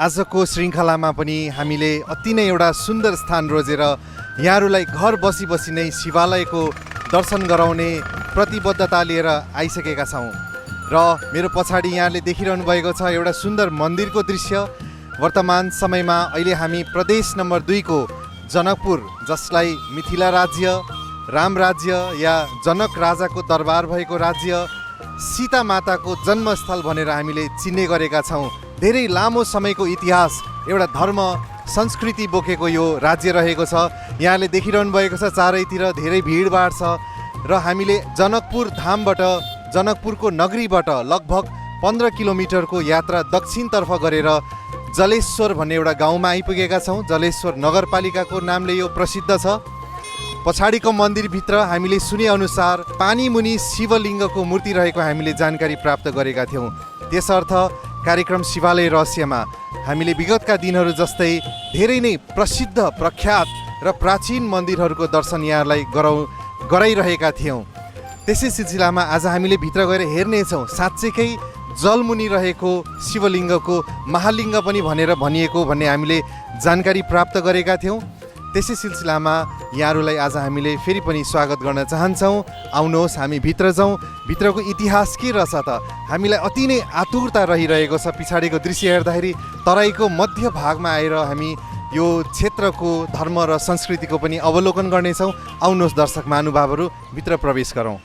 आजको श्रृङ्खलामा पनि हामीले अति नै एउटा सुन्दर स्थान रोजेर यहाँहरूलाई घर बसी बसी नै शिवालयको दर्शन गराउने प्रतिबद्धता लिएर आइसकेका छौँ र मेरो पछाडि यहाँले देखिरहनु भएको छ एउटा सुन्दर मन्दिरको दृश्य। वर्तमान समयमा अहिले हामी प्रदेश नम्बर 2 को जनकपुर, जसलाई मिथिला राज्य, राम राज्य या जनक राजाको दरबार भएको राज्य, सीता माताको जन्मस्थल भनेर हामीले चिन्ने गरेका छौँ। धेरै लामो समयको इतिहास, एउटा धर्म संस्कृति बोकेको यो राज्य रहेको छ। यहाँले देखिरहनु भएको छ चारैतिर धेरै भिडभाड छ र हामीले जनकपुर धामबाट, जनकपुरको नगरीबाट लगभग 15 किलोमिटरको यात्रा दक्षिणतर्फ गरेर जलेश्वर भन्ने एउटा गाउँमा आइपुगेका छौँ। जलेश्वर नगरपालिकाको नामले यो प्रसिद्ध छ। पछाडिको मन्दिरभित्र हामीले सुनेअनुसार पानी मुनि शिवलिङ्गको मूर्ति रहेको हामीले जानकारी प्राप्त गरेका थियौँ। त्यसर्थ कार्यक्रम शिवालय रहस्यमा हामीले विगतका दिनहरू जस्तै धेरै नै प्रसिद्ध, प्रख्यात र प्राचीन मन्दिरहरूको दर्शन यहाँलाई गराइरहेका थियौँ। त्यसै सिलसिलामा आज हामीले भित्र गएर हेर्नेछौँ साँच्चैकै जलमुनि रहेको शिवलिङ्गको महालिङ्ग पनि भनेर भनिएको भन्ने हामीले जानकारी प्राप्त गरेका थियौँ। त्यसै सिलसिलामा यहाँहरूलाई आज हामीले फेरि पनि स्वागत गर्न चाहन्छौँ। आउनुहोस् हामी भित्र जाउँ। भित्रको इतिहास के रहेछ त हामीलाई अति नै आतुरता रहिरहेको छ। पछाडिको दृश्य हेर्दाखेरि तराईको मध्य भागमा आएर हामी यो क्षेत्रको धर्म र संस्कृतिको पनि अवलोकन गर्नेछौँ। आउनुहोस् दर्शक महानुभावहरू, भित्र प्रवेश गरौँ।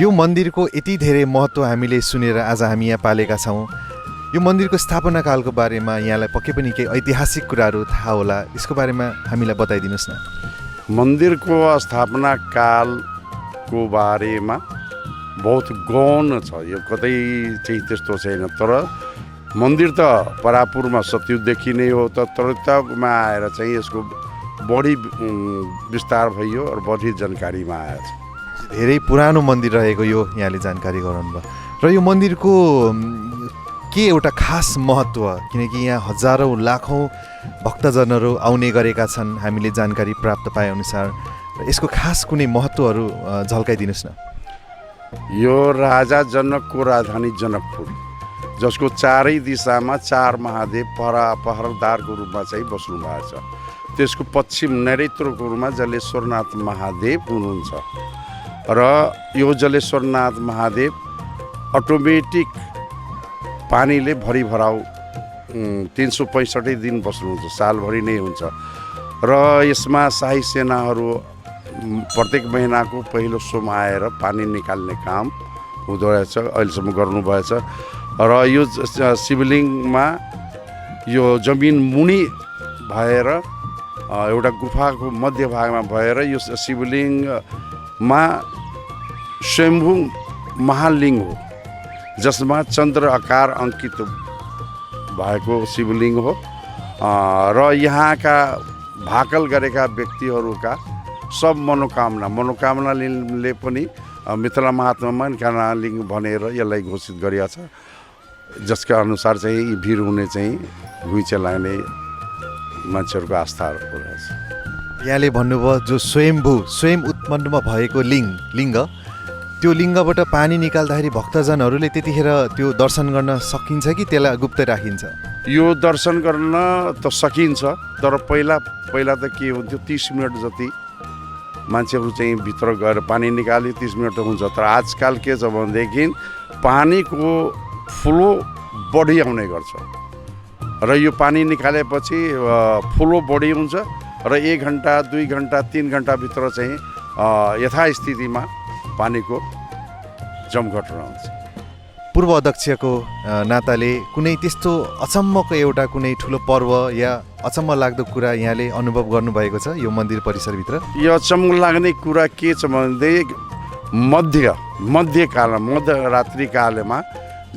यो मन्दिरको यति धेरै महत्त्व हामीले सुनेर आज हामी यहाँ पालेका छौँ। यो मन्दिरको स्थापना कालको बारेमा यहाँलाई पक्कै पनि केही ऐतिहासिक कुराहरू थाहा होला, यसको बारेमा हामीलाई बताइदिनुहोस् न। मन्दिरको स्थापना कालको बारेमा बहुत गौण छ, यो कतै चाहिँ त्यस्तो छैन। तर मन्दिर त परापुरमा सतयुगदेखि नै हो, तर त्रेतायुगमा आएर चाहिँ यसको बढी विस्तार भयो र बढी जानकारीमा आएछ। धेरै पुरानो मन्दिर रहेको यो यहाँले जानकारी गराउनुभयो। र यो मन्दिरको के एउटा खास महत्त्व, किनकि यहाँ हजारौँ लाखौँ भक्तजनहरू आउने गरेका छन् हामीले जानकारी प्राप्त पाएअनुसार। यसको खास कुनै महत्त्वहरू झल्काइदिनुहोस् न। यो राजा जनकको राजधानी जनकपुर, जसको चारै दिशामा 4 महादेव पहरादारको रूपमा चाहिँ बस्नु भएको छ। त्यसको पश्चिम नैऋत्यको रूपमा जलेश्वरनाथ महादेव हुनुहुन्छ र यो जलेश्वरनाथ महादेव अटोमेटिक पानीले भरिभराउ 365 दिन बस्नुहुन्छ, सालभरि नै हुन्छ। र यसमा शाही सेनाहरू प्रत्येक महिनाको पहिलो सोम आएर पानी निकाल्ने काम हुँदो रहेछ, अहिलेसम्म गर्नुभएछ। र यो शिवलिङ्गमा यो जमिन मुनि भएर एउटा गुफाको मध्य भागमा भएर यो शिवलिङ्गमा स्वयम्भू महालिङ्ग हो, जसमा चन्द्र आकार अंकित भएको शिवलिङ्ग हो। र यहाँका भाकल गरेका व्यक्तिहरूका सब मनोकामनाले पनि मिथिला महात्मा मनकामना लिङ्ग भनेर यसलाई घोषित गरिएको छ, जसका अनुसार चाहिँ यी भिड हुने चाहिँ घुइँचे लाग्ने मान्छेहरूको आस्था रहेछ। यहाँले भन्नुभयो जो स्वयं उत्पन्नमा भएको लिङ्ग त्यो लिङ्गबाट पानी निकाल्दाखेरि भक्तजनहरूले त्यतिखेर त्यो दर्शन गर्न सकिन्छ कि त्यसलाई गुप्त राखिन्छ? यो दर्शन गर्न त सकिन्छ, तर पहिला त के हुन्थ्यो 30 मिनट जति मान्छेहरू चाहिँ भित्र गएर पानी निकाल्यो, 30 मिनट हुन्छ। तर आजकल के छ भनेदेखि पानीको फ्लो बढी आउने गर्छ र यो पानी निकालेपछि फ्लो बढी हुन्छ र 1 घन्टा 2 घन्टा 3 घन्टाभित्र चाहिँ यथास्थितिमा पानीको जमघट रहन्छ। पूर्व अध्यक्षको नाताले कुनै त्यस्तो अचम्मको एउटा कुनै ठुलो पर्व या अचम्म लाग्दो कुरा यहाँले अनुभव गर्नुभएको छ यो मन्दिर परिसरभित्र? यो अचम्म लाग्ने कुरा के छ भनेदेखि मध्यरात्रि कालमा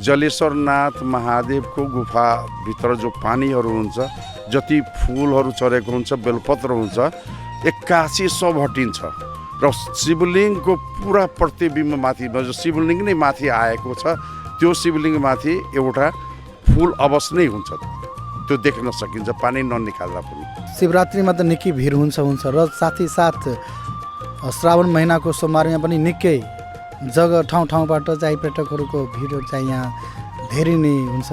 जलेश्वरनाथ महादेवको गुफाभित्र जो पानीहरू हुन्छ, जति फुलहरू चढेको हुन्छ, बेलपत्र हुन्छ, 8100 हटिन्छ र शिवलिङ्गको पुरा प्रतिबिम्ब माथि जो शिवलिङ्ग नै माथि आएको छ, त्यो शिवलिङ्गमाथि एउटा फुल अवश्य नै हुन्छ, त्यो देख्न सकिन्छ पानी ननिकाल्दा पनि। शिवरात्रिमा त निकै भिड हुन्छ र साथ श्रावण महिनाको सोमबारमा पनि निकै ठाउँबाट चाहिँ पर्यटकहरूको भिडहरू चाहिँ यहाँ धेरै नै हुन्छ।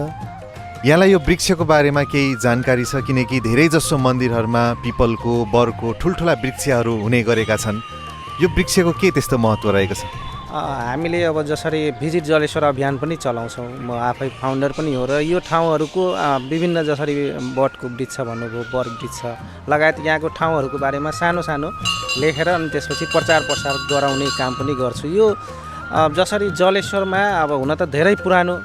यहाँलाई यो वृक्षको बारेमा केही जानकारी छ? किनकि धेरै जसो मन्दिरहरूमा पिपलको, बरको ठुल्ठुला वृक्षहरू हुने गरेका छन्। यो वृक्षको के त्यस्तो महत्त्व रहेको छ? हामीले अब जसरी भिजिट जलेश्वर अभियान पनि चलाउँछौँ, म आफै फाउन्डर पनि हो र यो ठाउँहरूको विभिन्न जसरी बटको वृक्ष भन्नुभयो, बर वृक्ष लगायत यहाँको ठाउँहरूको बारेमा सानो लेखेर अनि त्यसपछि प्रचार प्रसार गराउने काम पनि गर्छु। यो जसरी जलेश्वरमा अब हुन त धेरै पुरानो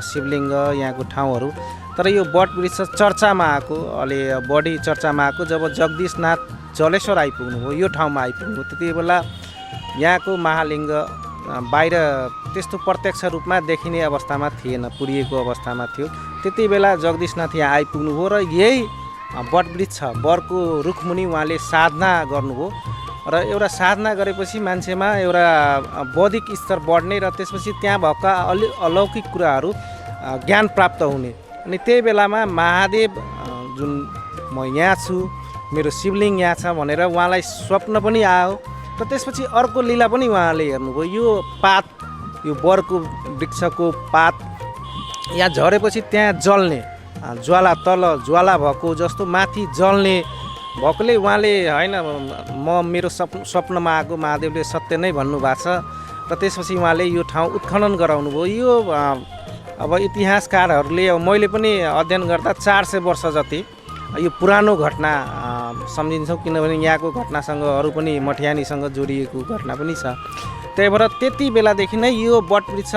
शिवलिङ्ग यहाँको ठाउँहरू, तर यो बट वृक्ष चर्चामा आएको, अलि बढी चर्चामा आएको जब जगदीशनाथ जलेश्वर आइपुग्नुभयो, यो ठाउँमा आइपुग्नु, त्यति बेला यहाँको महालिङ्ग बाहिर त्यस्तो प्रत्यक्ष रूपमा देखिने अवस्थामा थिएन, पुरिएको अवस्थामा थियो। त्यति बेला जगदीशनाथ यहाँ आइपुग्नुभयो र यही बटवृक्ष बरको रुखमुनि उहाँले साधना गर्नुभयो र एउटा साधना गरेपछि मान्छेमा एउटा बौद्धिक स्तर बढ्ने र त्यसपछि त्यहाँ भएका अलौकिक कुराहरू ज्ञान प्राप्त हुने। अनि त्यही बेलामा महादेव जुन म यहाँ छु, मेरो शिवलिङ्ग यहाँ छ भनेर उहाँलाई स्वप्न पनि आयो र त्यसपछि अर्को लीला पनि उहाँले हेर्नुभयो। यो पात, यो बरको वृक्षको पात यहाँ झरेपछि त्यहाँ जल्ने ज्वाला, तल ज्वाला भएको जस्तो माथि जल्ने भएकोले उहाँले होइन मेरो स्वप्नमा आएको महादेवले सत्य नै भन्नुभएको छ र त्यसपछि उहाँले यो ठाउँ उत्खनन गराउनु भयो। यो अब इतिहासकारहरूले मैले पनि अध्ययन गर्दा 400 वर्ष जति यो पुरानो घटना सम्झिन्छौँ, किनभने यहाँको घटनासँग अरू पनि मठियानीसँग जोडिएको घटना पनि छ। त्यही भएर त्यति बेलादेखि नै यो बटवृक्ष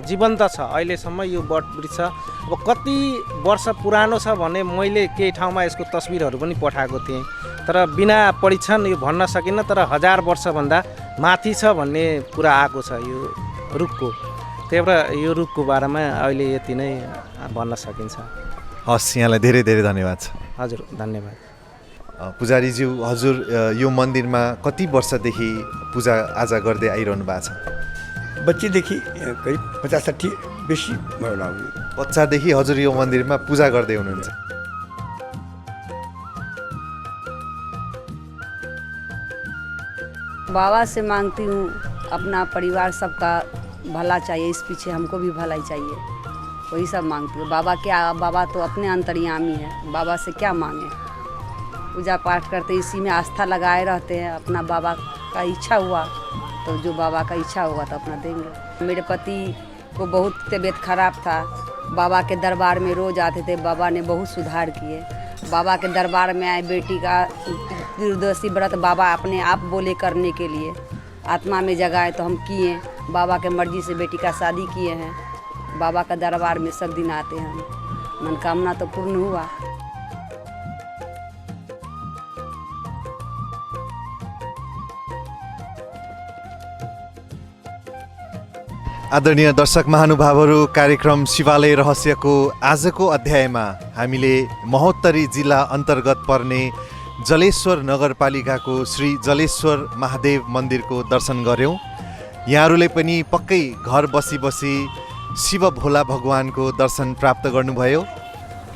जीवन्त छ अहिलेसम्म। यो बटवृक्ष अब कति वर्ष पुरानो छ भने मैले केही ठाउँमा यसको तस्बिरहरू पनि पठाएको थिएँ, तर बिना परीक्षण यो भन्न सकिनँ। तर 1000 वर्षभन्दा माथि छ भन्ने कुरा आएको छ यो रुखको। त्यही भएर यो रुखको बारेमा अहिले यति नै भन्न सकिन्छ। हस्, यहाँलाई धेरै धेरै धन्यवाद छ। हजुर, धन्यवाद। पुजारीज्यू, हजुर यो मन्दिरमा कति वर्षदेखि पूजा आजा गर्दै आइरहनु भएको छ? बच्चेदेखि करिब 50-60 बेसी भयो होला। बच्चादेखि हजुर यो मन्दिरमा पूजा गर्दै हुनुहुन्छ? बाबा से मांगती हूँ अपना परिवार सबका भला चाहिए, इस पीछे हमको भी भलाई चाहिए, वही सब मांगती हूँ। बाबा तो अपने अंतर्यामी है, बाबा से क्या मांगे। पूजा पाठ करते इसी में आस्था लगाए रहते हैं। अपना बाबा का इच्छा हुआ तो जो बाबा का इच्छा होगा तो अपना देंगे। मेरे पति को बहुत तबीयत खराब था, बाबा के दरबार में रोज़ आते थे, बाबा ने बहुत सुधार किए। बाबा के दरबार में आए, बेटी का त्रिदोषी व्रत बाबा अपने आप बोले करने के लिए, आत्मा में जगाए तो हम किए। बाबा के मर्जी से बेटी का शादी किए हैं। बाबा का दरबार में सब दिन आते हैं, मनोकामना तो पूर्ण हुआ। आदरणीय दर्शक महानुभावहरू, कार्यक्रम शिवालय रहस्यको आजको अध्यायमा हामीले महोत्तरी जिल्ला अन्तर्गत पर्ने जलेश्वर नगरपालिकाको श्री जलेश्वर महादेव मन्दिरको दर्शन गऱ्यौँ। यहाँहरूले पनि पक्कै घर बसी बसी शिव भोला भगवानको दर्शन प्राप्त गर्नुभयो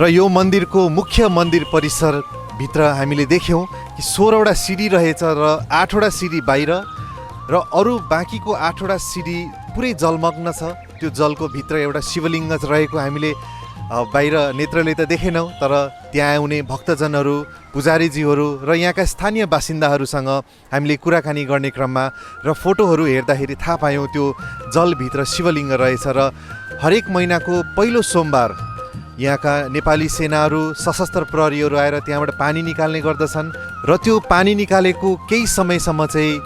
र यो मन्दिरको मुख्य मन्दिर परिसरभित्र हामीले देख्यौँ कि 16वटा सिडी रहेछ र 8वटा सिडी बाहिर र अरू बाँकीको 8वटा सिडी पुरै जलमग्न छ। त्यो जलको भित्र एउटा शिवलिङ्ग रहेको हामीले बाहिर नेत्रले त देखेनौँ, तर त्यहाँ आउने भक्तजनहरू, पुजारीजीहरू र यहाँका स्थानीय बासिन्दाहरूसँग हामीले कुराकानी गर्ने क्रममा र फोटोहरू हेर्दाखेरि थाहा पायौँ त्यो जलभित्र शिवलिङ्ग रहेछ र हरेक महिनाको पहिलो सोमबार यहाँका नेपाली सेनाहरू, सशस्त्र प्रहरीहरू आएर त्यहाँबाट पानी निकाल्ने गर्दछन् र त्यो पानी निकालेको केही समयसम्म चाहिँ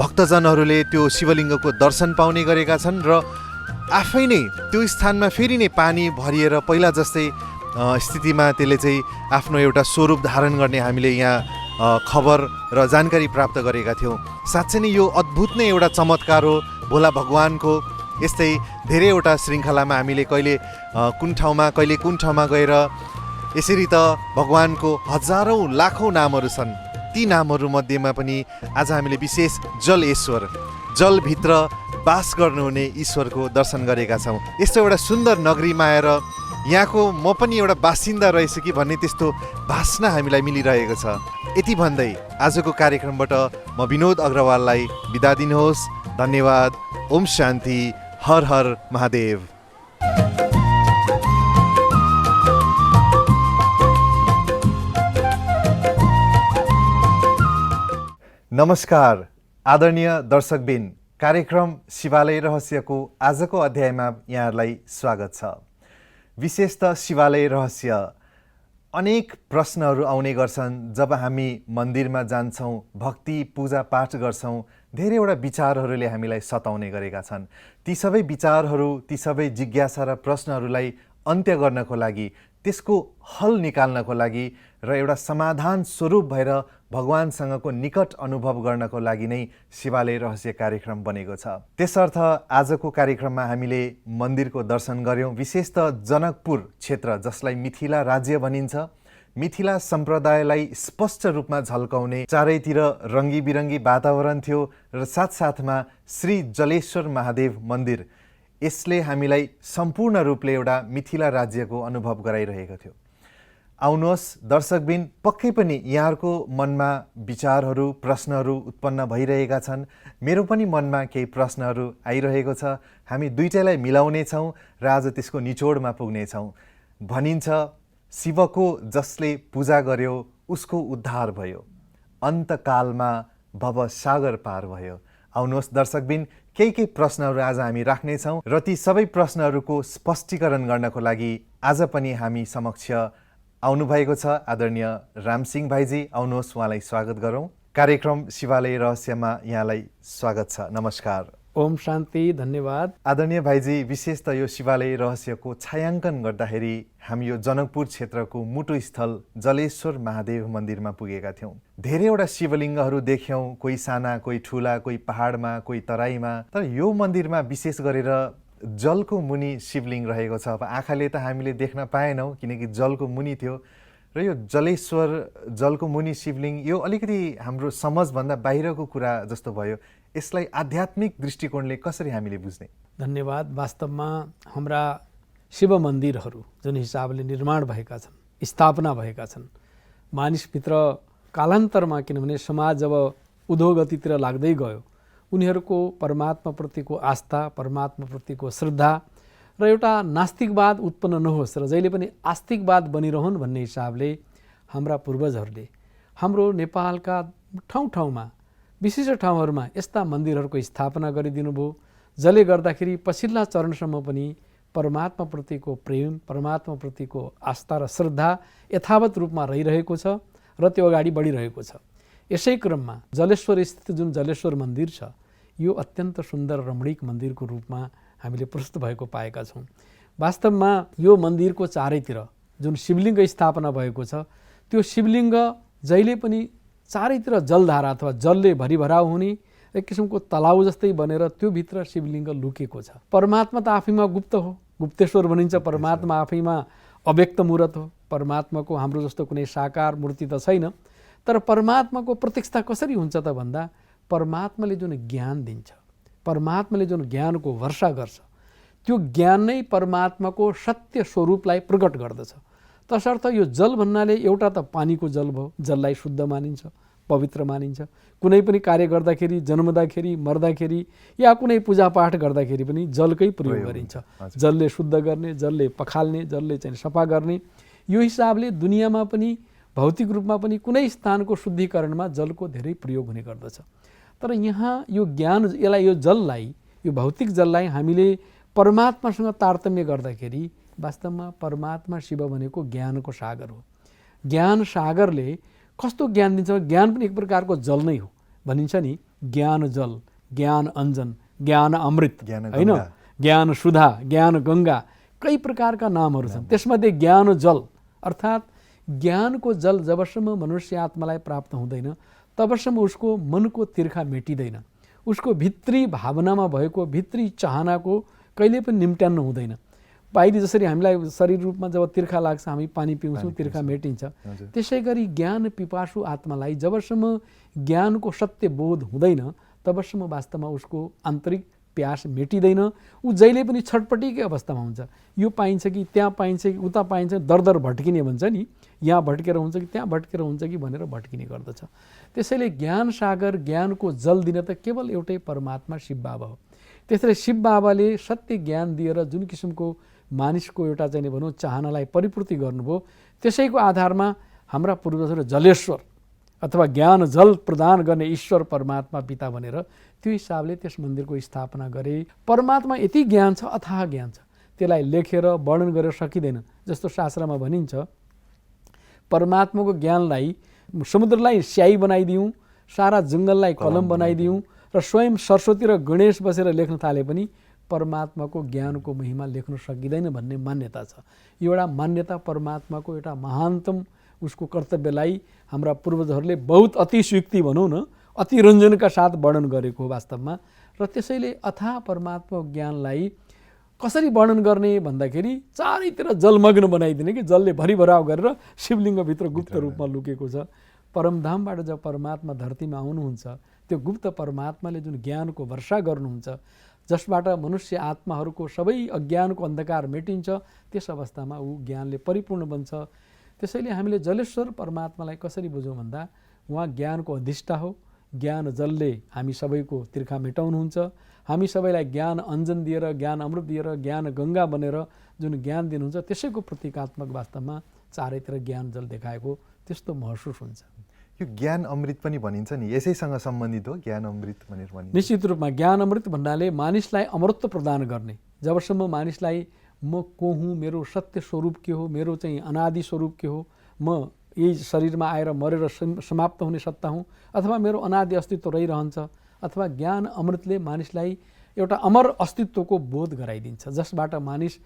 भक्तजनहरूले त्यो शिवलिङ्गको दर्शन पाउने गरेका छन् र आफै नै त्यो स्थानमा फेरि नै पानी भरिएर पहिला जस्तै स्थितिमा त्यसले चाहिँ आफ्नो एउटा स्वरूप धारण गर्ने हामीले यहाँ खबर र जानकारी प्राप्त गरेका थियौँ। साँच्चै नै यो अद्भुत नै एउटा चमत्कार हो भोला भगवानको। यस्तै धेरैवटा श्रृङ्खलामा हामीले कहिले कुन ठाउँमा गएर यसरी त भगवानको हजारौँ लाखौँ नामहरू छन्। ती नामहरू मध्येमा पनि आज हामीले विशेष जलेश्वर, जलभित्र बास गर्नुहुने ईश्वरको दर्शन गरेका छौँ। यस्तो एउटा सुन्दर नगरीमा आएर यहाँको म पनि एउटा बासिन्दा रहेछु कि भन्ने त्यस्तो भासना हामीलाई मिलिरहेको छ। यति भन्दै आजको कार्यक्रमबाट म विनोद अग्रवाललाई बिदा दिनुहोस्। धन्यवाद। ओम शान्ति। हर हर महादेव। नमस्कार आदरणीय दर्शकबिन, कार्यक्रम शिवालय रहस्यको आजको अध्यायमा यहाँहरूलाई स्वागत छ। विशेष त शिवालय रहस्य अनेक प्रश्नहरू आउने गर्छन् जब हामी मन्दिरमा जान्छौँ, भक्ति पूजा पाठ गर्छौँ। धेरैवटा विचारहरूले हामीलाई सताउने गरेका छन्। ती सबै विचारहरू, ती सबै जिज्ञासा र प्रश्नहरूलाई अन्त्य गर्नको लागि, त्यसको हल निकाल्नको लागि र एउटा समाधान स्वरूप भएर भगवानसँगको निकट अनुभव गर्नको लागि नै शिवालय रहस्य कार्यक्रम बनेको छ। त्यसर्थ आजको कार्यक्रममा हामीले मन्दिरको दर्शन गऱ्यौँ। विशेष त जनकपुर क्षेत्र, जसलाई मिथिला राज्य भनिन्छ, मिथिला सम्प्रदायलाई स्पष्ट रूपमा झल्काउने चारैतिर रङ्गी बिरङ्गी वातावरण थियो र साथसाथमा श्री जलेश्वर महादेव मन्दिर, यसले हामीलाई सम्पूर्ण रूपले एउटा मिथिला राज्यको अनुभव गराइरहेको थियो। आउनुहोस् दर्शकबिन, पक्कै पनि यहाँहरूको मनमा विचारहरू, प्रश्नहरू उत्पन्न भइरहेका छन्। मेरो पनि मनमा केही प्रश्नहरू आइरहेको छ। हामी दुईटैलाई मिलाउनेछौँ र आज त्यसको निचोडमा पुग्नेछौँ। भनिन्छ शिवको जसले पूजा गर्यो उसको उद्धार भयो, अन्तकालमा भवसागर पार भयो। आउनुहोस् दर्शकबिन, केही प्रश्नहरू आज हामी राख्नेछौँ र ती सबै प्रश्नहरूको स्पष्टीकरण गर्नको लागि आज पनि हामी समक्ष आउनुभएको छ आदरणीय रामसिंह भाइजी। आउनुहोस्, उहाँलाई स्वागत गरौँ। कार्यक्रम शिवालय रहस्यमा यहाँलाई स्वागत छ। नमस्कार। ओम शान्ति। धन्यवाद आदरणीय भाइजी। विशेष त यो शिवालय रहस्यको छायाङ्कन गर्दाखेरि हामी यो जनकपुर क्षेत्रको मुटु स्थल जलेश्वर महादेव मन्दिरमा पुगेका थियौँ। धेरैवटा शिवलिङ्गहरू देख्यौँ, कोही साना, कोही ठुला, कोही पहाडमा, कोही तराईमा। तर यो मन्दिरमा विशेष गरेर जलको मुनि शिवलिङ्ग रहेको छ। अब आँखाले त हामीले देख्न पाएनौँ किनकि जलको मुनि थियो र यो जलेश्वर, जलको मुनि शिवलिङ्ग, यो अलिकति हाम्रो समझभन्दा बाहिरको कुरा जस्तो भयो। यसलाई आध्यात्मिक दृष्टिकोणले कसरी हामीले बुझ्ने? धन्यवाद। वास्तवमा हाम्रा शिव मन्दिरहरू जुन हिसाबले निर्माण भएका छन्, स्थापना भएका छन्, मानिसभित्र कालान्तरमा, किनभने समाज जब उधोगतितिर लाग्दै गयो, उनीहरूको परमात्माप्रतिको आस्था, परमात्माप्रतिको श्रद्धा र एउटा नास्तिकवाद उत्पन्न नहोस् र जहिले पनि आस्तिकवाद बनिरहन् भन्ने हिसाबले हाम्रा पूर्वजहरूले हाम्रो नेपालका ठाउँ-ठाउँमा, विशिष्ट ठाउँहरूमा यस्ता मन्दिरहरूको स्थापना गरिदिनु भयो, जसले गर्दाखेरि पछिल्ला चरणसम्म पनि परमात्माप्रतिको प्रेम, परमात्माप्रतिको आस्था र श्रद्धा यथावत रूपमा रहिरहेको छ र त्यो अगाडि बढिरहेको छ। यसै क्रममा जलेश्वर स्थित जुन जलेश्वर मन्दिर छ, यो अत्यन्त सुन्दर रमणीक मन्दिरको रूपमा हामीले प्रस्तुत भएको पाएका छौँ। वास्तवमा यो मन्दिरको चारैतिर जुन शिवलिङ्ग स्थापना भएको छ, त्यो शिवलिङ्ग जहिले पनि चारैतिर जलधारा अथवा जलले भरिभराउ हुने एक किसिमको तलाउ जस्तै बनेर त्यो भित्र शिवलिङ्ग लुकेको छ। परमात्मा त आफैमा गुप्त हो, गुप्तेश्वर भनिन्छ। परमात्मा आफैमा अव्यक्त मूर्त हो। परमात्माको हाम्रो जस्तो कुनै साकार मूर्ति त छैन। तर परमात्माको प्रत्यक्षता कसरी हुन्छ त भन्दा, परमात्माले जुन ज्ञान दिन्छ, परमात्माले जुन ज्ञानको वर्षा गर्छ त्यो ज्ञान नै परमात्माको सत्य स्वरूपलाई प्रकट गर्दछ। तसर्थ यो जल भन्नाले एउटा त पानीको जल भयो, जललाई शुद्ध मानिन्छ, पवित्र मानिन्छ। कुनै पनि कार्य गर्दाखेरि, जन्मदाखेरि, मर्दाखेरि या कुनै पूजापाठ गर्दाखेरि पनि जलकै प्रयोग गरिन्छ। जलले शुद्ध गर्ने, जलले पखाल्ने, जलले चाहिँ सफा गर्ने। यो हिसाबले दुनियाँमा पनि भौतिक रूपमा पनि कुनै स्थानको शुद्धिकरणमा जलको धेरै प्रयोग हुने गर्दछ। तर यहाँ यो ज्ञान यो जललाई, यो भौतिक जललाई हामीले परमात्मासँग तारतम्य गर्दाखेरि वास्तवमा परमात्मा शिव भनेको ज्ञानको सागर हो। ज्ञान सागरले कस्तो ज्ञान दिन्छ? ज्ञान पनि एक प्रकारको जल नै हो। भनिन्छ नि ज्ञान जल, ज्ञान अञ्जन, ज्ञान अमृत, होइन? ज्ञान सुधा, ज्ञान गङ्गा, कई प्रकारका नामहरू छन्। त्यसमध्ये ज्ञान जल अर्थात् ज्ञानको जल जबसम्म मनुष्य आत्मालाई प्राप्त हुँदैन तबसम्म उसको मनको तिर्खा मेटिँदैन। उसको भित्री भावनामा भएको भित्री चाहनाको कहिले पनि निम्त्याउनु हुँदैन। बाहिरी जसरी हामीलाई शरीर रूपमा जब तिर्खा लाग्छ हामी पानी पिउँछौँ, तिर्खा मेटिन्छ। त्यसै गरी ज्ञान पिपासु आत्मालाई जबसम्म ज्ञानको सत्य बोध हुँदैन तबसम्म वास्तवमा उसको आन्तरिक प्यास मेटिँदैन। ऊ जहिले पनि छटपटीकै अवस्थामा हुन्छ। यो पाइन्छ कि त्यहाँ पाइन्छ कि उता पाइन्छ, दर दर भट्किने भन्छ नि, यहाँ भट्केर हुन्छ कि त्यहाँ भट्केर हुन्छ कि भनेर भट्किने गर्दछ। त्यसैले ज्ञान सागर, ज्ञानको जल दिन त केवल एउटै परमात्मा शिव बाबा हो। त्यसैले शिव बाबाले सत्य ज्ञान दिएर जुन किसिमको मानिसको एउटा चाहिँ भनौँ चाहनालाई परिपूर्ति गर्नुभयो, त्यसैको आधारमा हाम्रा पूर्वजहरू जलेश्वर अथवा ज्ञान जल प्रदान गर्ने ईश्वर परमात्मा पिता भनेर त्यो हिसाबले त्यस मन्दिरको स्थापना गरे। परमात्मा यति ज्ञान छ, अथाह ज्ञान छ, त्यसलाई लेखेर वर्णन गरेर सकिँदैन। जस्तो शास्त्रमा भनिन्छ परमात्माको ज्ञानलाई समुद्रलाई स्याही बनाइदिउँ, सारा जङ्गललाई कलम बनाइदिउँ र स्वयं सरस्वती र गणेश बसेर लेख्न थाले पनि परमात्माको ज्ञानको महिमा लेख्न सकिँदैन भन्ने मान्यता छ। यो एउटा मान्यता परमात्माको एउटा महानतम उसको कर्तव्यलाई हाम्रा पूर्वजहरूले बहुत अतिशयुक्ति भनौँ न, अतिरञ्जनका साथ वर्णन गरेको हो वास्तवमा। र त्यसैले अथाह परमात्मा ज्ञानलाई कसरी वर्णन गर्ने भन्दाखेरि चारैतिर जलमग्न बनाइदिने कि जलले भरिभराव गरेर शिवलिङ्गभित्र गुप्त रूपमा लुकेको छ। परमधामबाट जब परमात्मा धरतीमा आउनुहुन्छ त्यो गुप्त परमात्माले जुन ज्ञानको वर्षा गर्नुहुन्छ जसबाट मनुष्य आत्माहरूको सबै अज्ञानको अन्धकार मेटिन्छ, त्यस अवस्थामा ऊ ज्ञानले परिपूर्ण बन्छ। त्यसैले हामीले जलेश्वर परमात्मालाई कसरी बुझौँ भन्दा उहाँ ज्ञानको अधिष्ठा हो। ज्ञान जलले हामी सबैको तिर्खा मेटाउनुहुन्छ। हामी सबैलाई ज्ञान अञ्जन दिएर, ज्ञान अमृत दिएर, ज्ञान गङ्गा बनेर जुन ज्ञान दिनुहुन्छ त्यसैको प्रतीकात्मक वास्तवमा चारैतिर ज्ञान जल देखाएको त्यस्तो महसुस हुन्छ। यो ज्ञान अमृत पनि भनिन्छ नि, यसैसँग सम्बन्धित हो ज्ञान अमृत भनेर भनिन्छ? निश्चित रूपमा ज्ञान अमृत भन्नाले मानिसलाई अमरत्व प्रदान गर्ने। जबसम्म मानिसलाई म को हुँ, मेरो सत्य स्वरूप के हो, मेरो चाहिँ अनादि स्वरूप के हो, म यही शरीरमा आएर मरेर समाप्त हुने सत्ता हुँ अथवा मेरो अनादि अस्तित्व रहिरहन्छ, अथवा ज्ञान अमृतले मानिसलाई एउटा अमर अस्तित्वको बोध गराइदिन्छ जसबाट मानिस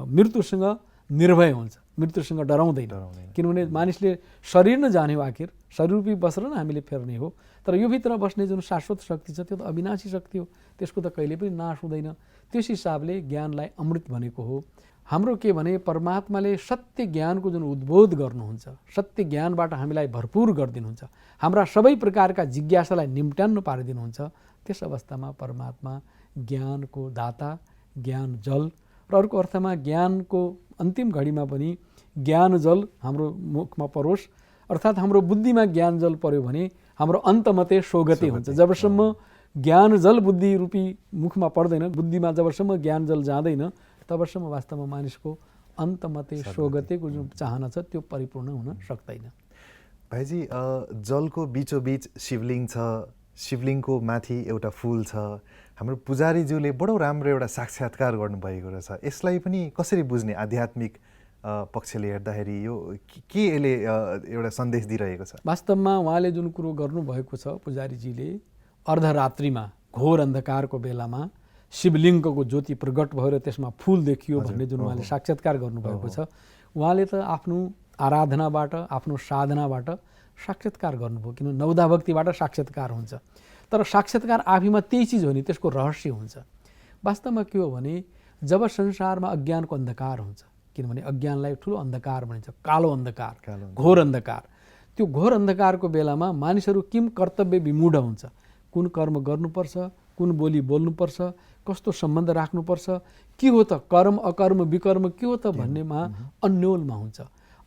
मृत्युसँग निर्भय हुन्छ, मृत्युसँग डराउँदैन। किनभने मानिसले शरीर न जाने हो, आखिर शरीररूपी बसेर न हामीले फेर्ने हो। तर यो भित्र बस्ने जुन शाश्वत शक्ति छ त्यो त अविनाशी शक्ति हो, त्यसको त कहिले पनि नाश हुँदैन। त्यस हिसाबले ज्ञानलाई अमृत भनेको हो। हाम्रो के भने परमात्माले सत्य ज्ञानको जुन उद्बोध गर्नुहुन्छ, सत्य ज्ञानबाट हामीलाई भरपूर गरिदिनुहुन्छ, हाम्रा सबै प्रकारका जिज्ञासालाई निम्त्याउनु पारिदिनुहुन्छ। त्यस अवस्थामा परमात्मा ज्ञानको दाता, ज्ञान जल र अर्को अर्थमा ज्ञानको अन्तिम घडीमा पनि ज्ञान जल हाम्रो मुखमा परोस्, अर्थात् हाम्रो बुद्धिमा ज्ञान जल पर्यो भने हाम्रो अन्तमते स्वगति हुन्छ। जबसम्म ज्ञान जल बुद्धि रूपी मुखमा पर्दैन, बुद्धिमा जबसम्म ज्ञान जल जाँदैन तबसम्म वास्तवमा मानिसको अन्तमते स्वगतिको जुन चाहना छ त्यो परिपूर्ण हुन सक्दैन। भाइजी, जलको बिचोबिच शिवलिङ्ग छ, शिवलिङ्गको माथि एउटा फुल छ। हाम्रो पुजारीज्यूले बडो राम्रो एउटा साक्षात्कार गर्नुभएको रहेछ। यसलाई पनि कसरी बुझ्ने आध्यात्मिक पक्षले हेर्दाखेरि यो के यसले एउटा सन्देश दिइरहेको छ? वास्तवमा उहाँले जुन कुरो गर्नुभएको छ पुजारीजीले, अर्धरात्रिमा घोर अन्धकारको बेलामा शिवलिङ्गको ज्योति प्रकट भएर त्यसमा फुल देखियो भन्ने जुन उहाँले साक्षात्कार गर्नुभएको छ, उहाँले त आफ्नो आराधनाबाट, आफ्नो साधनाबाट साक्षात्कार गर्नुभयो। किन नवधा भक्तिबाट साक्षात्कार हुन्छ, तर साक्षात्कार आफैमा त्यही चिज हो नि, त्यसको रहस्य हुन्छ। वास्तवमा के हो भने जब संसारमा अज्ञानको अन्धकार हुन्छ, किनभने अज्ञानलाई ठुलो अन्धकार भनिन्छ, कालो अन्धकार, घोर अन्धकार, त्यो घोर अन्धकारको बेलामा मानिसहरू किम कर्तव्य विमूढ हुन्छ, कुन कर्म गर्नुपर्छ, कुन बोली बोल्नुपर्छ, कस्तो सम्बन्ध राख्नुपर्छ, के हो त कर्म अकर्म विकर्म के हो त भन्नेमा अन्योलमा हुन्छ,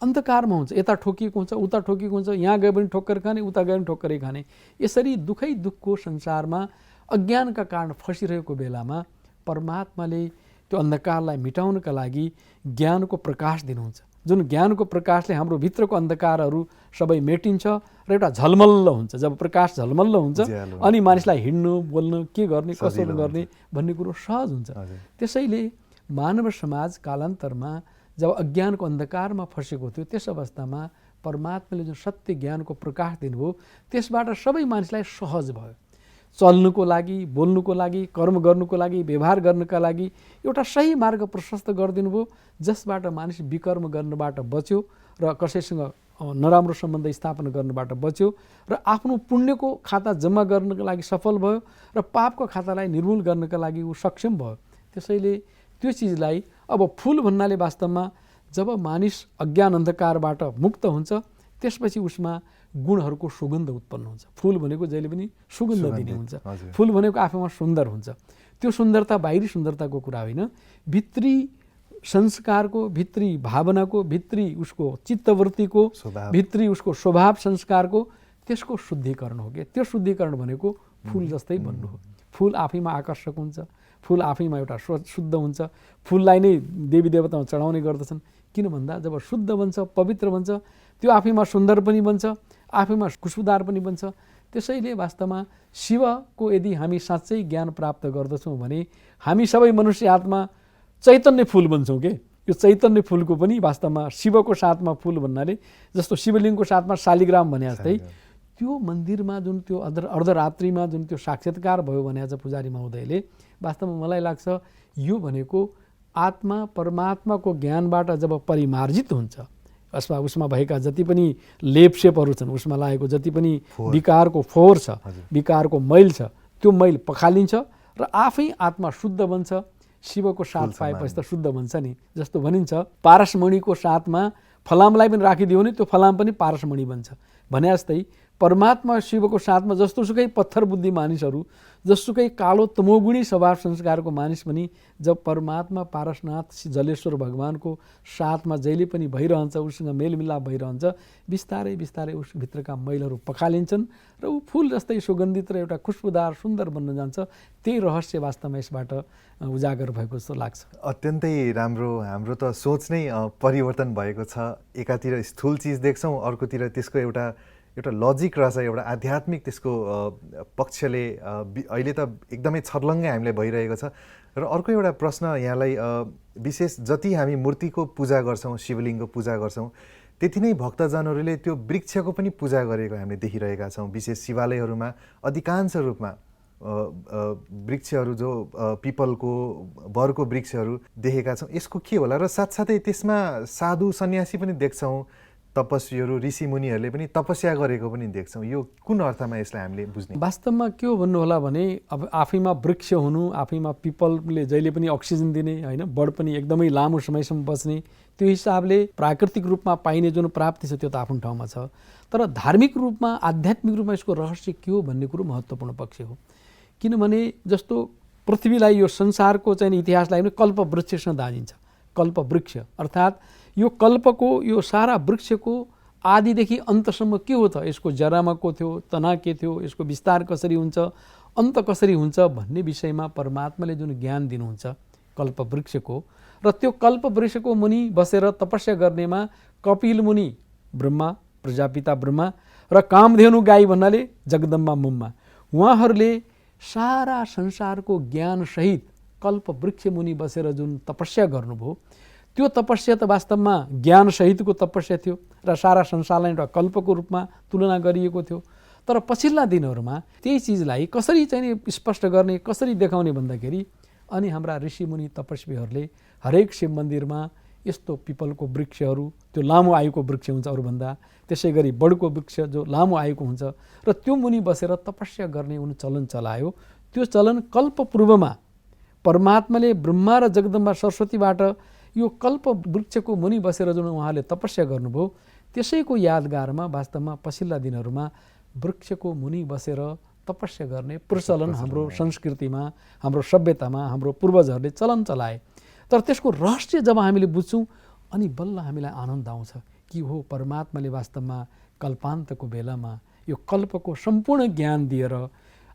अन्धकारमा हुन्छ। यता ठोकिएको हुन्छ, उता ठोकिएको हुन्छ, यहाँ गयो भने ठोक्कर खाने, उता गयो भने ठोक्करै खाने। यसरी दुःखै दुःखको संसारमा अज्ञानका कारण फसिरहेको बेलामा परमात्माले त्यो अन्धकारलाई मिटाउनका लागि ज्ञानको प्रकाश दिनुहुन्छ, जुन ज्ञानको प्रकाशले हाम्रो भित्रको अन्धकारहरू सबै मेटिन्छ र एउटा झलमल्ल हुन्छ। जब प्रकाश झलमल्ल हुन्छ अनि मानिसलाई हिँड्नु बोल्नु के गर्ने कसो गर्ने भन्ने कुरो सहज हुन्छ। त्यसैले मानव समाज कालान्तरमा जब अज्ञानको अन्धकारमा फसेको थियो त्यस अवस्थामा परमात्माले जुन सत्य ज्ञानको प्रकाश दिनुभयो त्यसबाट सबै मानिसलाई सहज भयो। चल्नुको लागि, बोल्नुको लागि, कर्म गर्नुको लागि, व्यवहार गर्नुका लागि एउटा सही मार्ग प्रशस्त गरिदिनु भयो, जसबाट मानिस विकर्म गर्नबाट बच्यो र कसैसँग नराम्रो सम्बन्ध स्थापना गर्नबाट बच्यो र आफ्नो पुण्यको खाता जम्मा गर्नका लागि सफल भयो र पापको खातालाई निर्मूल गर्नका लागि ऊ सक्षम भयो। त्यसैले त्यो चिजलाई अब फुल भन्नाले वास्तवमा जब मानिस अज्ञान अन्धकारबाट मुक्त हुन्छ त्यसपछि उसमा गुणहरूको सुगन्ध उत्पन्न हुन्छ। फुल भनेको जहिले पनि सुगन्ध दिने हुन्छ। फुल भनेको आफैमा सुन्दर हुन्छ। त्यो सुन्दरता बाहिरी सुन्दरताको कुरा होइन, भित्री संस्कारको, भित्री भावनाको, भित्री उसको चित्तवृत्तिको, भित्री उसको स्वभाव संस्कारको त्यसको शुद्धिकरण हो कि त्यो शुद्धिकरण भनेको फुल जस्तै बन्नु हो। फुल आफैमा आकर्षक हुन्छ, फुल आफैमा एउटा शुद्ध हुन्छ। फुललाई नै देवी देवतामा चढाउने गर्दछन्, किन भन्दा जब शुद्ध बन्छ, पवित्र बन्छ, त्यो आफैमा सुन्दर पनि बन्छ, आफैमा खुसबुदार पनि बन्छ। त्यसैले वास्तवमा शिवको यदि हामी साँच्चै ज्ञान प्राप्त गर्दछौँ भने हामी सबै मनुष्य आत्मा चैतन्य फुल बन्छौँ के। यो चैतन्य फुलको पनि वास्तवमा शिवको साथमा फुल भन्नाले जस्तो शिवलिङ्गको साथमा शालिग्राम भने जस्तै त्यो मन्दिरमा जुन त्यो अर्धरात्रिमा जुन त्यो साक्षात्कार भयो भने आज पुजारी महोदयले, वास्तवमा मलाई लाग्छ यो भनेको आत्मा परमात्माको ज्ञानबाट जब परिमार्जित हुन्छ, उसमा भएका जति पनि लेपसेपहरू छन्, उसमा लागेको जति पनि विकारको फोहोर छ, विकारको मैल छ, त्यो मैल पखालिन्छ र आफै आत्मा शुद्ध बन्छ। शिवको साथ पाएपछि त शुद्ध बन्छ नि। जस्तो भनिन्छ पारसमणिको साथमा फलामलाई पनि राखिदियो भने त्यो फलाम पनि पारसमणि बन्छ भने जस्तै परमात्मा शिवको साथमा जस्तोसुकै पत्थर बुद्धि मानिसहरू, जस्तोसुकै कालो तमोगुणी स्वभाव संस्कारको मानिस पनि जब परमात्मा पारसनाथ जलेश्वर भगवानको साथमा जहिले पनि भइरहन्छ, उसँग मेलमिलाप भइरहन्छ, बिस्तारै बिस्तारै उसभित्रका मैलहरू पखालिन्छन् र ऊ फुल जस्तै सुगन्धित र एउटा खुसबुदार सुन्दर बन्न जान्छ। त्यही रहस्य वास्तवमा यसबाट उजागर भएको जस्तो लाग्छ। अत्यन्तै राम्रो। हाम्रो त सोच नै परिवर्तन भएको छ। एकातिर स्थूल चिज देख्छौँ, अर्कोतिर त्यसको एउटा लजिक रहेछ, एउटा आध्यात्मिक त्यसको पक्षले अहिले त एकदमै छर्लङ्गै हामीलाई भइरहेको छ। र अर्को एउटा प्रश्न यहाँलाई, विशेष जति हामी मूर्तिको पूजा गर्छौँ, शिवलिङ्गको पूजा गर्छौँ, त्यति नै भक्तजनहरूले त्यो वृक्षको पनि पूजा गरेको हामीले देखिरहेका छौँ। विशेष शिवालयहरूमा अधिकांश रूपमा वृक्षहरू जो पिपलको, बरको वृक्षहरू देखेका छौँ। यसको के होला? र साथसाथै त्यसमा साधु सन्यासी पनि देख्छौँ, तपस्वीहरू ऋषिमुनिहरूले पनि तपस्या गरेको पनि देख्छौँ। यो कुन अर्थमा यसलाई हामीले बुझ्ने? वास्तवमा के हो भन्नु होला भने अब आफैमा वृक्ष हुनु, आफैमा पिपलले जहिले पनि अक्सिजन दिने होइन, बढ पनि एकदमै लामो समयसम्म बस्ने, त्यो हिसाबले प्राकृतिक रूपमा पाइने जुन प्राप्ति छ त्यो त आफ्नो ठाउँमा छ। तर धार्मिक रूपमा, आध्यात्मिक रूपमा यसको रहस्य के हो भन्ने कुरो महत्त्वपूर्ण पक्ष हो। किनभने जस्तो पृथ्वीलाई, यो संसारको चाहिँ इतिहासलाई पनि कल्पवृक्षसँग दाँजिन्छ। कल्पवृक्ष अर्थात् यो कल्पको, यो सारा वृक्षको आदिदेखि अन्तसम्म के हो त, यसको जरामा को थियो, तना के थियो, यसको विस्तार कसरी हुन्छ, अन्त कसरी हुन्छ भन्ने विषयमा परमात्माले जुन ज्ञान दिनुहुन्छ कल्पवृक्षको, र त्यो कल्पवृक्षको मुनि बसेर तपस्या गर्नेमा कपिल मुनि ब्रह्मा, प्रजापिता ब्रह्मा र कामधेनु गाई भन्नाले जगदम्बा मम्मा, उहाँहरूले सारा संसारको ज्ञानसहित कल्पवृक्ष मुनि बसेर जुन तपस्या गर्नुभयो त्यो तपस्या त वास्तवमा ज्ञानसहितको तपस्या थियो र सारा संसारलाई एउटा कल्पको रूपमा तुलना गरिएको थियो। तर पछिल्ला दिनहरूमा त्यही चिजलाई कसरी चाहिँ स्पष्ट गर्ने, कसरी देखाउने भन्दाखेरि अनि हाम्रा ऋषिमुनि तपस्वीहरूले हरेक शिव मन्दिरमा यस्तो पिपलको वृक्षहरू, त्यो लामो आयुको वृक्ष हुन्छ अरूभन्दा, त्यसै गरी बडको वृक्ष जो लामो आयुको हुन्छ र त्यो मुनि बसेर तपस्या गर्ने उनी चलन चलायो। त्यो चलन कल्पपूर्वमा परमात्माले ब्रह्मा र जगदम्बा सरस्वतीबाट यो कल्प वृक्षको मुनि बसेर जुन उहाँले तपस्या गर्नुभयो त्यसैको यादगारमा वास्तवमा पछिल्ला दिनहरूमा वृक्षको मुनि बसेर तपस्या गर्ने प्रचलन हाम्रो संस्कृतिमा, हाम्रो सभ्यतामा हाम्रो पूर्वजहरूले चलन चलाए। तर त्यसको रहस्य जब हामीले बुझ्छौँ अनि बल्ल हामीलाई आनन्द आउँछ कि हो परमात्माले वास्तवमा कल्पान्तको बेलामा यो कल्पको सम्पूर्ण ज्ञान दिएर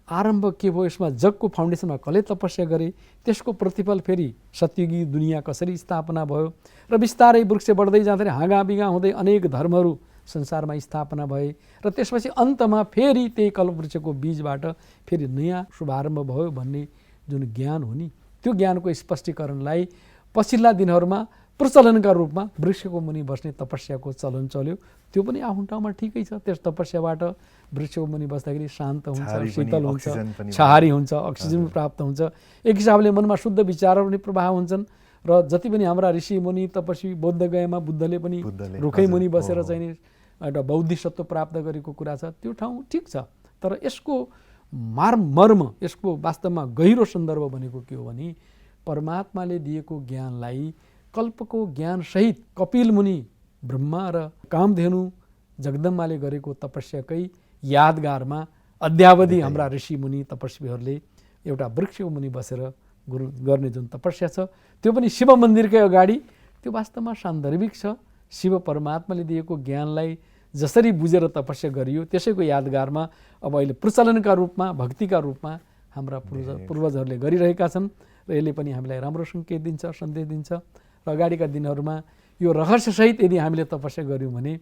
आरम्भ के भयो, यसमा जगको फाउन्डेसनमा कसले तपस्या गरे, त्यसको प्रतिफल फेरि सत्ययुगी दुनियाँ कसरी स्थापना भयो र बिस्तारै वृक्ष बढ्दै जाँदाखेरि हाँगाबिगा हुँदै अनेक धर्महरू संसारमा स्थापना भए र त्यसपछि अन्तमा फेरि त्यही कल्पवृक्षको बीजबाट फेरि नयाँ शुभारम्भ भयो भन्ने जुन ज्ञान हो नि, त्यो ज्ञानको स्पष्टीकरणलाई पछिल्ला दिनहरूमा प्रचलनका रूपमा वृक्षको मुनि बस्ने तपस्याको चलन चल्यो। त्यो पनि आफ्नो ठाउँमा ठिकै छ। त्यस तपस्याबाट वृक्षको मुनि बस्दाखेरि शान्त हुन्छ, शीतल हुन्छ, छहारी हुन्छ, अक्सिजन प्राप्त हुन्छ। एक हिसाबले मनमा शुद्ध विचारहरू पनि प्रवाह हुन्छन् र जति पनि हाम्रा ऋषि मुनि तपस्वी बोध गयामा बुद्धले पनि रुखै मुनि बसेर चाहिँ एउटा बौद्धिसत्व प्राप्त गरेको कुरा छ, त्यो ठाउँ ठिक छ। तर यसको मर्म, यसको वास्तवमा गहिरो सन्दर्भ भनेको के हो भने परमात्माले दिएको ज्ञानलाई कल्पको ज्ञानसहित कपिल मुनि ब्रह्मा र कामधेनु जगदम्बाले गरेको तपस्याकै यादगारमा अद्यावधि हाम्रा ऋषि मुनि तपस्वीहरूले एउटा वृक्षको मुनि बसेर गर्ने जुन तपस्या छ त्यो पनि शिव मन्दिरकै अगाडि, त्यो वास्तवमा सान्दर्भिक छ। शिव परमात्माले दिएको ज्ञानलाई जसरी बुझेर तपस्या गरियो त्यसैको यादगारमा अब अहिले प्रचलनका रूपमा, भक्तिका रूपमा हाम्रा पूर्वजहरूले गरिरहेका छन् र यसले पनि हामीलाई राम्रो सङ्केत दिन्छ, सन्देश दिन्छ। र अगाडिका दिनहरूमा यो रहस्यसहित यदि हामीले तपस्या गऱ्यौँ भने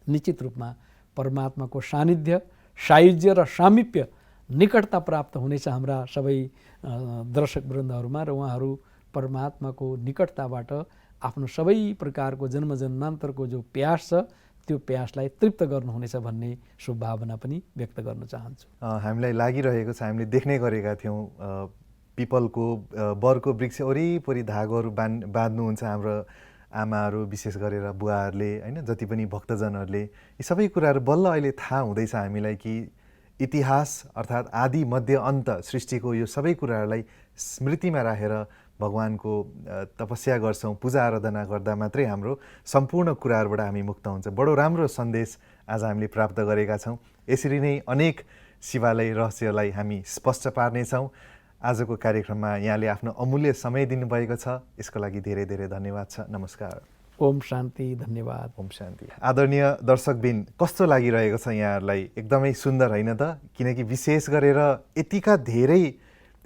निश्चित रूपमा परमात्माको सानिध्य, सायुज्य र सामिप्य निकटता प्राप्त हुनेछ हाम्रा सबै दर्शकवृन्दहरूमा र उहाँहरू परमात्माको निकटताबाट आफ्नो सबै प्रकारको जन्म जन्मान्तरको जो प्यास छ त्यो प्यासलाई तृप्त गर्नुहुनेछ भन्ने शुभभावना पनि व्यक्त गर्न चाहन्छु। हामीलाई लागिरहेको छ, हामीले देख्ने गरेका थियौँ पिपलको बरको वृक्ष वरिपरि धागोहरू बाँध्नुहुन्छ हाम्रो आमाहरू, विशेष गरेर बुवाहरूले होइन, जति पनि भक्तजनहरूले। यी सबै कुराहरू बल्ल अहिले थाहा हुँदैछ हामीलाई कि इतिहास अर्थात् आदि मध्य अन्त सृष्टिको यो सबै कुराहरूलाई स्मृतिमा राखेर भगवानको तपस्या गर्छौँ, पूजा आराधना गर्दा मात्रै हाम्रो सम्पूर्ण कुराहरूबाट हामी मुक्त हुन्छ। बडो राम्रो सन्देश आज हामीले प्राप्त गरेका छौँ। यसरी नै अनेक शिवालय रहस्यलाई हामी स्पष्ट पार्नेछौँ। आजको कार्यक्रममा यहाँले आफ्नो अमूल्य समय दिनुभएको छ, यसको लागि धेरै धेरै धन्यवाद छ। नमस्कार। ओम शान्ति, धन्यवाद। ओम शान्ति। आदरणीय दर्शकबिन, कस्तो लागिरहेको छ यहाँहरूलाई? एकदमै सुन्दर होइन त? किनकि विशेष गरेर यतिका धेरै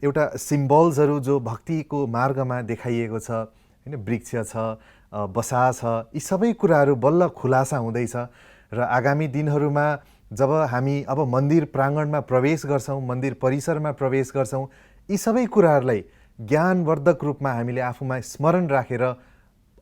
एउटा सिम्बल्सहरू जो भक्तिको मार्गमा देखाइएको छ होइन, वृक्ष छ, बसा छ, यी सबै कुराहरू बल्ल खुलासा हुँदैछ र आगामी दिनहरूमा जब हामी अब मन्दिर प्राङ्गणमा प्रवेश गर्छौँ, मन्दिर परिसरमा प्रवेश गर्छौँ, यी सबै कुराहरूलाई ज्ञानवर्धक रूपमा हामीले आफूमा स्मरण राखेर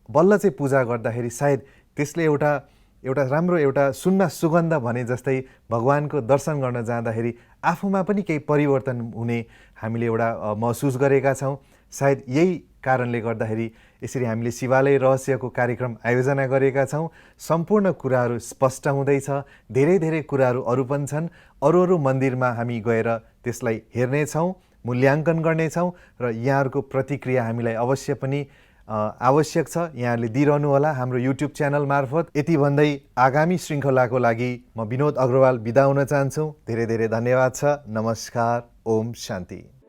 बल्ल चाहिँ पूजा गर्दाखेरि सायद त्यसले एउटा राम्रो एउटा सुनमा सुगन्ध भने जस्तै भगवानको दर्शन गर्न जाँदाखेरि आफूमा पनि केही परिवर्तन हुने हामीले एउटा महसुस गरेका छौँ। सायद यही कारणले गर्दाखेरि यसरी हामीले शिवालय रहस्यको कार्यक्रम आयोजना गरेका छौँ। सम्पूर्ण कुराहरू स्पष्ट हुँदैछ, धेरै धेरै कुराहरू अरू पनि छन्। अरू मन्दिरमा हामी गएर त्यसलाई हेर्नेछौँ, मूल्याङ्कन गर्नेछौँ र यहाँहरूको प्रतिक्रिया हामीलाई अवश्य पनि आवश्यक छ, यहाँहरूले दिइरहनु होला हाम्रो युट्युब च्यानल मार्फत। यति भन्दै आगामी श्रृङ्खलाको लागि म विनोद अग्रवाल बिदा हुन चाहन्छु। धेरै धेरै धन्यवाद छ। नमस्कार। ओम शान्ति।